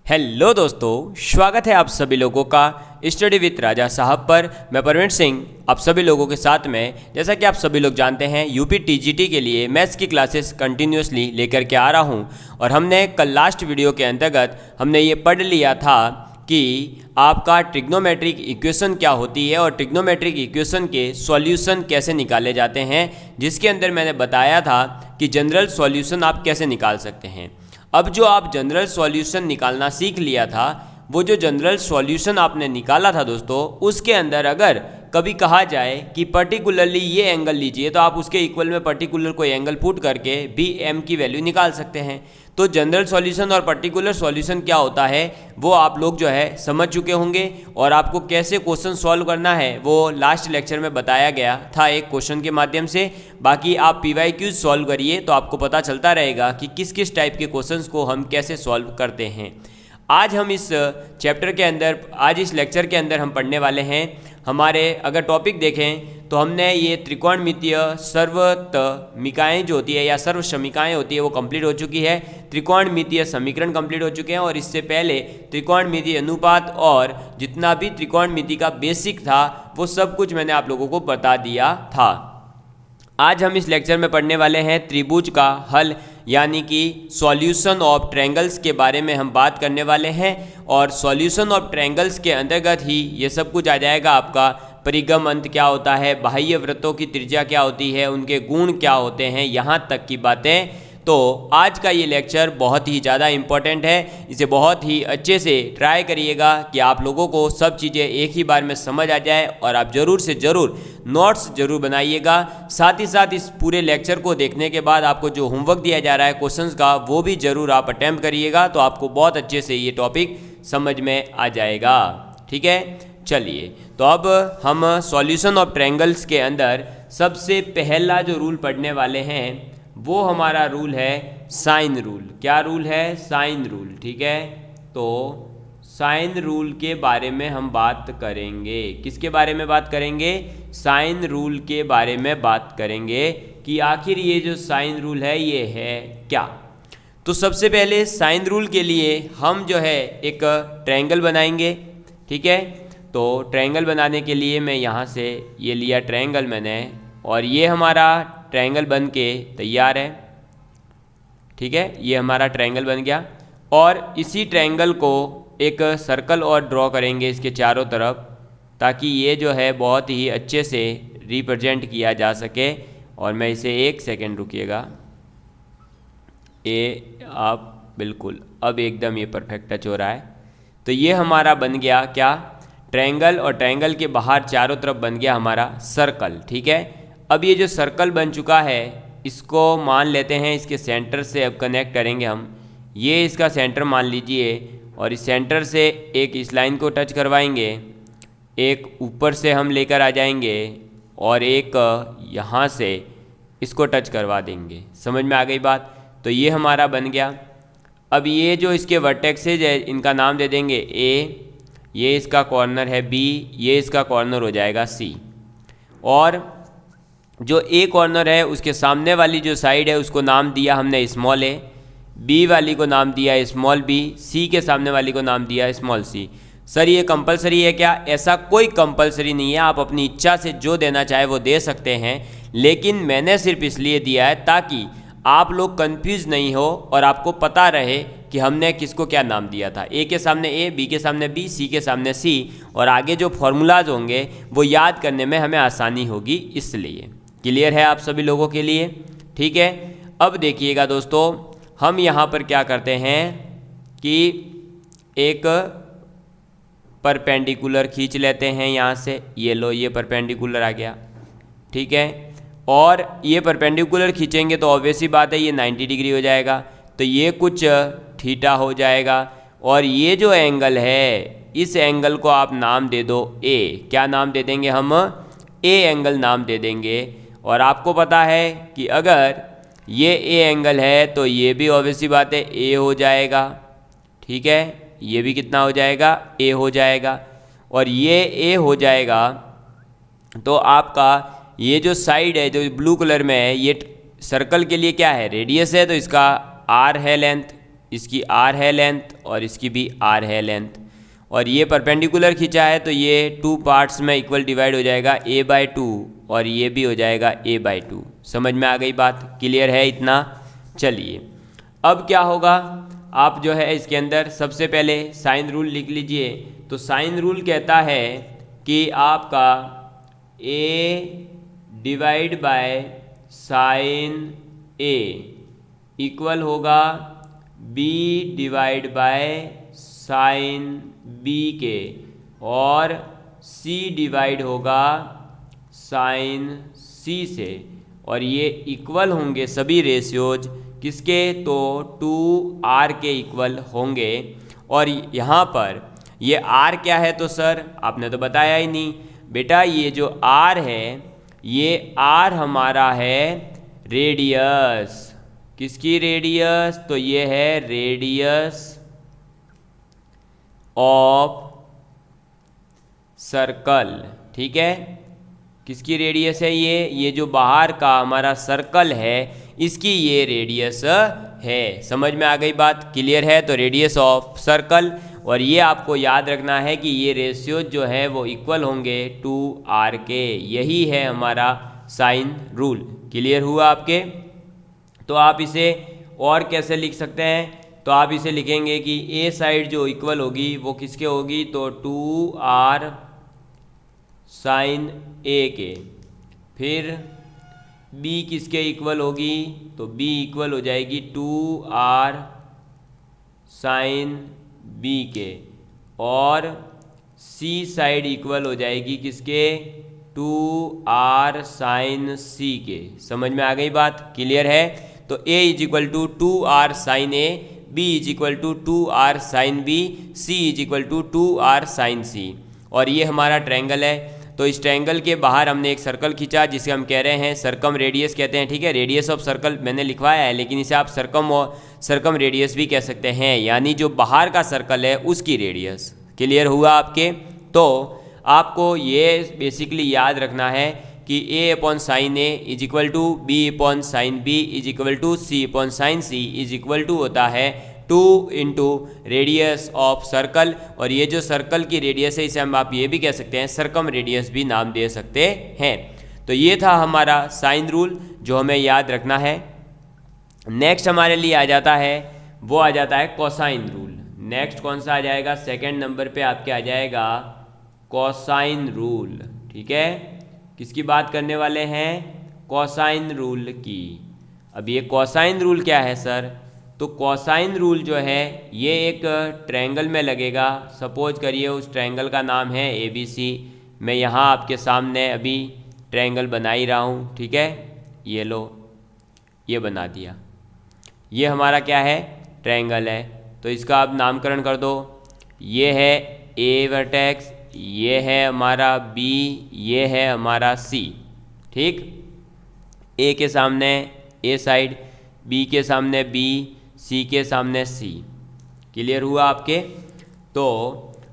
Hello दोस्तों, स्वागत है आप सभी लोगों का स्टडी विद राजा साहब पर। मैं परवीन सिंह आप सभी लोगों के साथ में। जैसा कि आप सभी लोग जानते हैं, यूपी टीजीटी के लिए मैथ्स की क्लासेस कंटिन्यूसली लेकर के आ रहा हूं। और हमने कल लास्ट वीडियो के अंतर्गत हमने ये पढ़ लिया था कि आपका ट्रिग्नोमेट्रिक इक्वेशन क्या होती है और ट्रिग्नोमेट्रिक इक्वेशन के सॉल्यूशन कैसे निकाले जाते हैं, जिसके अंदर मैंने बताया था कि जनरल सॉल्यूशन आप कैसे निकाल सकते हैं। अब जो आप जनरल सॉल्यूशन निकालना सीख लिया था, वो जो जनरल सॉल्यूशन आपने निकाला था दोस्तों, उसके अंदर अगर कभी कहा जाए कि पर्टिकुलरली ये एंगल लीजिए, तो आप उसके इक्वल में पर्टिकुलर कोई एंगल पुट करके भी एम की वैल्यू निकाल सकते हैं। तो जनरल सॉल्यूशन और पर्टिकुलर सॉल्यूशन क्या होता है वो आप लोग जो है समझ चुके होंगे, और आपको कैसे क्वेश्चन सॉल्व करना है वो लास्ट लेक्चर में बताया गया था एक क्वेश्चन के माध्यम से। बाकी आप PYQ सॉल्व करिए तो आपको पता चलता रहेगा कि किस किस टाइप के क्वेश्चंस को हम कैसे सॉल्व करते हैं। आज हम इस चैप्टर के अंदर, आज इस लेक्चर के अंदर हम पढ़ने वाले हैं हमारे, अगर टॉपिक देखें तो हमने ये त्रिकोणमितीय सर्वतमिकाएँ जो होती है या सर्वसमीकाएँ होती है वो कंप्लीट हो चुकी है। त्रिकोणमितीय समीकरण कंप्लीट हो चुके हैं, और इससे पहले त्रिकोणमितीय अनुपात और जितना भी त्रिकोणमिति का बेसिक था वो सब कुछ मैंने आप लोगों को बता दिया था। आज हम इस लेक्चर में पढ़ने वाले हैं त्रिभुज का हल, यानी कि सॉल्यूशन ऑफ ट्रायंगल्स के बारे में हम बात करने वाले हैं। और सॉल्यूशन ऑफ ट्रायंगल्स के अंतर्गत ही ये सब कुछ आ जाएगा आपका परिगम अंत क्या होता है, बाह्य वृत्तों की त्रिज्या क्या होती है, उनके गुण क्या होते हैं, यहाँ तक की बातें। तो आज का ये लेक्चर बहुत ही ज़्यादा इम्पोर्टेंट है, इसे बहुत ही अच्छे से ट्राई करिएगा कि आप लोगों को सब चीज़ें एक ही बार में समझ आ जाए, और आप ज़रूर से ज़रूर नोट्स ज़रूर बनाइएगा। साथ ही साथ इस पूरे लेक्चर को देखने के बाद आपको जो होमवर्क दिया जा रहा है क्वेश्चंस का, वो भी ज़रूर आप अटैम्प्ट करिएगा, तो आपको बहुत अच्छे से ये टॉपिक समझ में आ जाएगा। ठीक है, चलिए तो अब हम सॉल्यूशन ऑफ ट्रायंगल्स के अंदर सबसे पहला जो रूल पढ़ने वाले हैं वो हमारा रूल है साइन रूल। क्या रूल है? Sine rule. ठीक है, तो साइन रूल के बारे में हम बात करेंगे। किसके बारे में बात करेंगे? साइन रूल के बारे में बात करेंगे कि आखिर ये जो साइन रूल है ये है क्या। तो सबसे पहले साइन रूल के लिए हम जो है एक ट्रायंगल बनाएंगे। ठीक है, तो ट्रायंगल बनाने के लिए मैं यहाँ से ये लिया ट्रायंगल मैंने, और ये हमारा ट्रायंगल बन के तैयार है। ठीक है, ये हमारा ट्रायंगल बन गया, और इसी ट्रायंगल को एक सर्कल और ड्रॉ करेंगे इसके चारों तरफ, ताकि ये जो है बहुत ही अच्छे से रिप्रेजेंट किया जा सके। और मैं इसे एक सेकेंड रुकिएगा, ये आप बिल्कुल अब एकदम ये परफेक्ट टच हो रहा है। तो ये हमारा बन गया क्या? ट्रायंगल, और ट्रायंगल के बाहर चारों तरफ बन गया हमारा सर्कल। ठीक है, अब ये जो सर्कल बन चुका है इसको मान लेते हैं इसके सेंटर से अब कनेक्ट करेंगे हम। ये इसका सेंटर मान लीजिए, और इस सेंटर से एक इस लाइन को टच करवाएंगे, एक ऊपर से हम लेकर आ जाएंगे, और एक यहाँ से इसको टच करवा देंगे। समझ में आ गई बात? तो ये हमारा बन गया। अब ये जो इसके वर्टेक्सेज है इनका नाम दे देंगे A, ये इसका कॉर्नर है B, ये इसका कॉर्नर हो जाएगा C, और जो A कॉर्नर है उसके सामने वाली जो साइड है उसको नाम दिया हमने स्मॉल a, B वाली को नाम दिया स्मॉल b, C के सामने वाली को नाम दिया स्मॉल c। सर ये कंपलसरी है क्या? ऐसा कोई कंपलसरी नहीं है, आप अपनी इच्छा से जो देना चाहे वो दे सकते हैं, लेकिन मैंने सिर्फ इसलिए दिया है ताकि आप लोग कंफ्यूज नहीं हो और आपको पता रहे कि हमने किसको क्या नाम दिया था। A के सामने A, B के सामने B, C के सामने C, और आगे जो फॉर्मूलाज होंगे वो याद करने में हमें आसानी होगी। इसलिए क्लियर है आप सभी लोगों के लिए? ठीक है, अब देखिएगा दोस्तों, हम यहाँ पर क्या करते हैं कि एक परपेंडिकुलर खींच लेते हैं यहाँ से। ये लो, ये परपेंडिकुलर आ गया। ठीक है, और ये परपेंडिकुलर खींचेंगे तो ऑब्वियस ही बात है ये 90 डिग्री हो जाएगा, तो ये कुछ थीटा हो जाएगा। और ये जो एंगल है इस एंगल को आप नाम दे दो A। क्या नाम दे देंगे हम? A एंगल नाम दे देंगे। और आपको पता है कि अगर ये A एंगल है तो ये भी ऑब्वियस सी बात है A हो जाएगा। ठीक है, ये भी कितना हो जाएगा? A हो जाएगा। और ये A हो जाएगा तो आपका ये जो साइड है जो ब्लू कलर में है, ये सर्कल के लिए क्या है? रेडियस है, तो इसका R है लेंथ। इसकी आर है लेंथ और इसकी भी आर है लेंथ, और ये परपेंडिकुलर खींचा है तो ये 2 पार्ट्स में इक्वल डिवाइड हो जाएगा a/2 और ये भी हो जाएगा a/2। समझ में आ गई बात? क्लियर है इतना? चलिए अब क्या होगा, आप जो है इसके अंदर सबसे पहले साइन रूल लिख लीजिए। तो साइन रूल कहता है कि आपका a divide by sine a equal होगा b divide by sine b के, और c डिवाइड होगा साइन c से, और ये इक्वल होंगे सभी रेशियोज किसके? तो 2r के इक्वल होंगे। और यहाँ पर ये r क्या है? तो सर आपने तो बताया ही नहीं बेटा, ये जो r है ये r हमारा है रेडियस। किसकी रेडियस? तो ये है रेडियस ऑफ सर्कल। ठीक है, किसकी रेडियस है? ये जो बाहर का हमारा सर्कल है इसकी ये रेडियस है। समझ में आ गई बात? क्लियर है? तो रेडियस ऑफ सर्कल, और ये आपको याद रखना है कि ये रेशियो जो है वो इक्वल होंगे 2r के। यही है हमारा साइन रूल। क्लियर हुआ आपके? तो आप इसे और कैसे लिख सकते हैं? तो आप इसे लिखेंगे कि ए साइड जो इक्वल होगी वो किसके होगी? तो 2r साइन a के। फिर b किसके इक्वल होगी? तो b इक्वल हो जाएगी 2r साइन b के, और c साइड इक्वल हो जाएगी किसके? 2r साइन c के। समझ में आ गई बात? क्लियर है? तो a is equal to 2r sine a, b is equal to 2r sine b, c is equal to 2r sine c। और ये हमारा ट्रायंगल है। तो इस ट्रायंगल के बाहर हमने एक सर्कल खींचा जिसे हम कह रहे हैं सर्कम रेडियस कहते हैं। ठीक है, रेडियस ऑफ सर्कल मैंने लिखवाया है, लेकिन इसे आप सर्कम रेडियस भी कह सकते हैं, यानी जो बाहर का सर्कल है उसकी रेडियस। क्लियर हुआ आपके? तो आपको ये बेसिकली याद रखना है कि a upon sine a is equal to b upon sine b is equal to c upon sine c is equal to होता है 2 इंटू रेडियस ऑफ सर्कल। और ये जो सर्कल की रेडियस है इसे हम आप ये भी कह सकते हैं सर्कम रेडियस भी नाम दे सकते हैं। तो ये था हमारा साइन रूल जो हमें याद रखना है। नेक्स्ट हमारे लिए आ जाता है, वो आ जाता है कोसाइन रूल। नेक्स्ट कौन सा आ जाएगा? सेकंड नंबर पे आपके आ जाएगा कोसाइन रूल। ठीक है, किसकी बात करने वाले हैं? कोसाइन रूल की। अब ये कोसाइन रूल क्या है सर? तो कोसाइन रूल जो है ये एक ट्रायंगल में लगेगा। सपोज करिए उस ट्रायंगल का नाम है ABC। मैं यहाँ आपके सामने अभी ट्रायंगल बना ही रहा हूँ। ठीक है, ये लो, ये बना दिया। ये हमारा क्या है? ट्रायंगल है। तो इसका आप नामकरण कर दो। ये है A वर्टेक्स, ये है हमारा B, ये है हमारा C। ठीक, A के सामने A साइड, B के सामने B, C के सामने C। क्लियर हुआ आपके? तो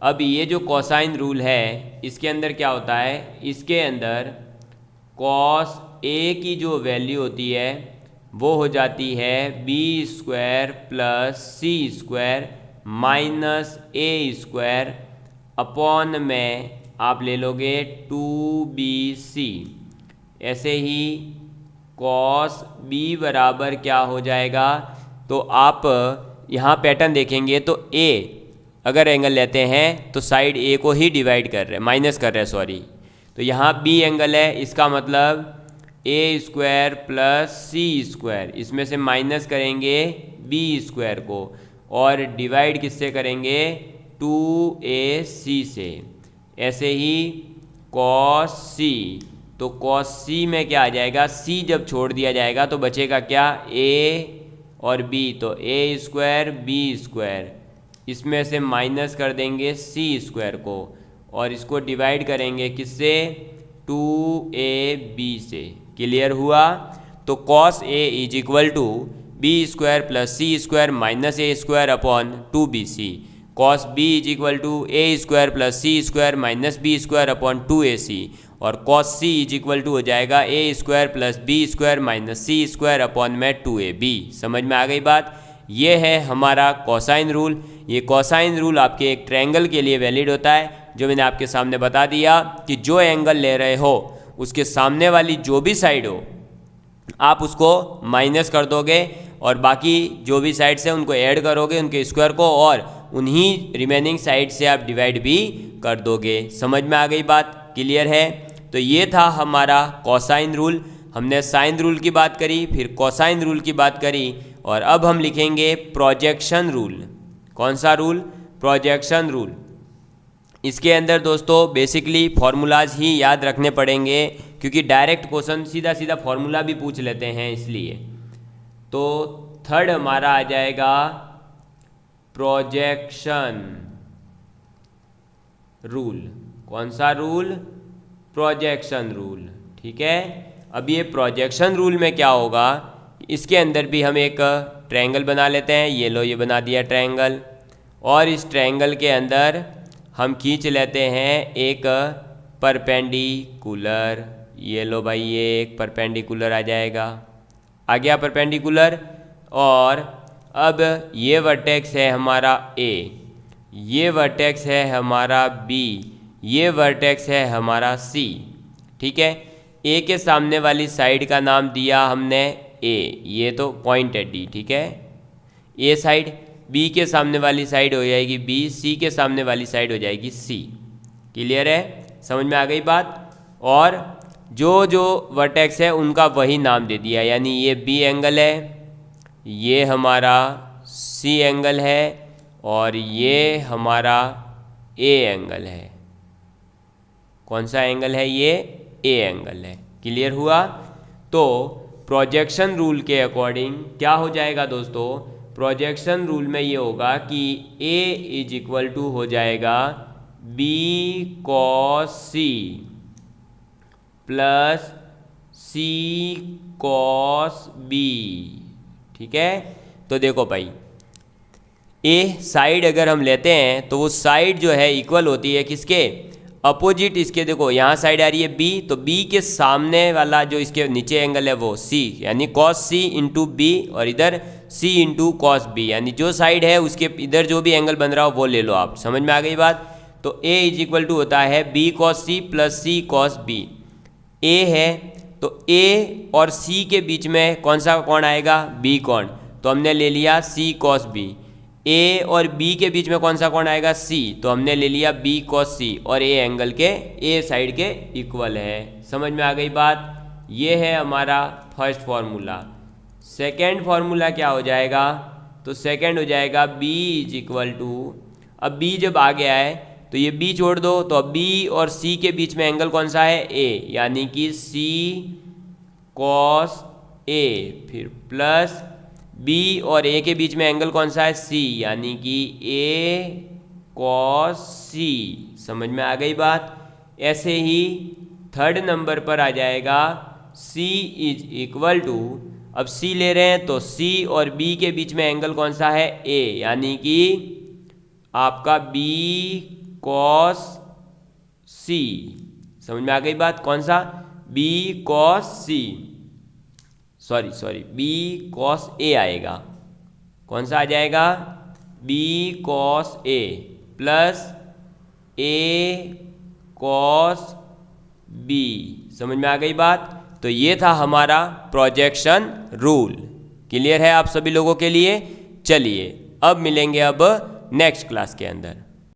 अब ये जो कोसाइन रूल है इसके अंदर क्या होता है? इसके अंदर कॉस A की जो वैल्यू होती है वो हो जाती है b² plus c² minus a² upon में आप ले लोगे 2bc। ऐसे ही कॉस b बराबर क्या हो जाएगा? तो आप यहाँ पैटर्न देखेंगे तो a अगर एंगल लेते हैं तो साइड a को ही डिवाइड कर रहे हैं, माइनस कर रहे हैं सॉरी। तो यहाँ b एंगल है, इसका मतलब a² प्लस c², इसमें से माइनस करेंगे b² को और डिवाइड किससे करेंगे? 2ac से। ऐसे ही cos c, तो cos c में क्या आ जाएगा? c जब छोड़ दिया जाएगा तो बचेगा क्या? a और b, तो a² b², इसमें से माइनस कर देंगे c² को और इसको डिवाइड करेंगे किससे? 2ab से। क्लियर हुआ? तो cos a is equal to b² plus c² minus a² upon 2bc। cos b is equal to a² plus c² minus b² upon 2ac, और cos c is equal to हो जाएगा a² plus b² minus c² upon में 2ab। समझ में आ गई बात? ये है हमारा कोसाइन रूल। ये कोसाइन रूल आपके एक ट्रायंगल के लिए वैलिड होता है, जो मैंने आपके सामने बता दिया कि जो एंगल ले रहे हो उसके सामने वाली जो भी साइड हो आप उसको माइनस कर दोगे और बाकी जो भी साइड्स हैं उनको ऐड करोगे उनके स्क्वायर को, और उन्हीं रिमेनिंग साइड से आप डिवाइड भी कर दोगे। समझ में आ गई बात? क्लियर है? तो ये था हमारा कोसाइन रूल। हमने साइन रूल की बात करी, फिर कोसाइन रूल की बात करी, और अब हम लिखेंगे प्रोजेक्शन रूल। कौन सा रूल? Projection rule. इसके अंदर दोस्तों बेसिकली फॉर्मूलाज ही याद रखने पड़ेंगे, क्योंकि डायरेक्ट क्वेश्चन सीधा सीधा फॉर्मूला भी पूछ लेते हैं इसलिए। तो थर्ड हमारा आ जाएगा प्रोजेक्शन रूल। कौन सा रूल? Projection rule. ठीक है। अब ये प्रोजेक्शन रूल में क्या होगा, इसके अंदर भी हम एक ट्रायंगल बना लेते हैं। ये लो, ये बना दिया ट्रायंगल, और इस ट्रायंगल के अंदर हम खींच लेते हैं एक परपेंडिकुलर। ये लो भाई, ये एक परपेंडिकुलर आ जाएगा, आ गया परपेंडिकुलर। और अब ये वर्टेक्स है हमारा ए, ये वर्टेक्स है हमारा बी, ये वर्टेक्स है हमारा सी। ठीक है। ए के सामने वाली साइड का नाम दिया हमने ए, ये तो पॉइंट है डी। ठीक है। ए साइड, बी के सामने वाली साइड हो जाएगी बी, सी के सामने वाली साइड हो जाएगी सी। क्लियर है? समझ में आ गई बात? और जो जो वर्टेक्स है उनका वही नाम दे दिया, यानी ये बी एंगल है, ये हमारा सी एंगल है, और ये हमारा ए एंगल है। कौन सा एंगल है? ये ए एंगल है। क्लियर हुआ? तो प्रोजेक्शन रूल के अकॉर्डिंग क्या हो जाएगा दोस्तों? प्रोजेक्शन रूल में ये होगा कि A इज इक्वल टू हो जाएगा B cos C plus C cos B। ठीक है। तो देखो भाई, ए साइड अगर हम लेते हैं तो वो साइड जो है इक्वल होती है किसके? अपोजिट इसके। देखो यहाँ साइड आ रही है बी, तो बी के सामने वाला जो इसके नीचे एंगल है वो सी, यानी कॉस सी इंटू बी, और इधर सी इंटू कॉस बी, यानी जो साइड है उसके इधर जो भी एंगल बन रहा हो वो ले लो आप। समझ में आ गई बात? तो ए इज इक्वल टू होता है बी कॉस सी प्लस सी कॉस बी। ए है तो ए और सी के बीच में कौन सा कोण आएगा? बी कोण। तो हमने ले लिया सी कॉस बी। ए और बी के बीच में कौन सा कोण आएगा? सी। तो हमने ले लिया बी कॉस सी, और ए एंगल के ए साइड के इक्वल है। समझ में आ गई बात? ये है हमारा फर्स्ट फॉर्मूला। सेकेंड फॉर्मूला क्या हो जाएगा? तो सेकेंड हो जाएगा बी इज इक्वल टू, अब बी जब आ गया है तो ये बी छोड़ दो, तो अब बी और सी के बीच में एंगल कौन सा है? ए, यानी कि सी कॉस ए, फिर प्लस बी और ए के बीच में एंगल कौन सा है? सी, यानी कि ए कॉस सी। समझ में आ गई बात? ऐसे ही थर्ड नंबर पर आ जाएगा सी इज इक्वल टू, अब सी ले रहे हैं तो सी और बी के बीच में एंगल कौन सा है? ए, यानी कि आपका बी कॉस सी। समझ में आ गई बात? कौन सा? B cos C, sorry B cos A आएगा। कौन सा आ जाएगा? B cos A plus A cos B. समझ में आ गई बात? तो ये था हमारा प्रोजेक्शन रूल। क्लियर है आप सभी लोगों के लिए? चलिए अब मिलेंगे अब नेक्स्ट क्लास के अंदर।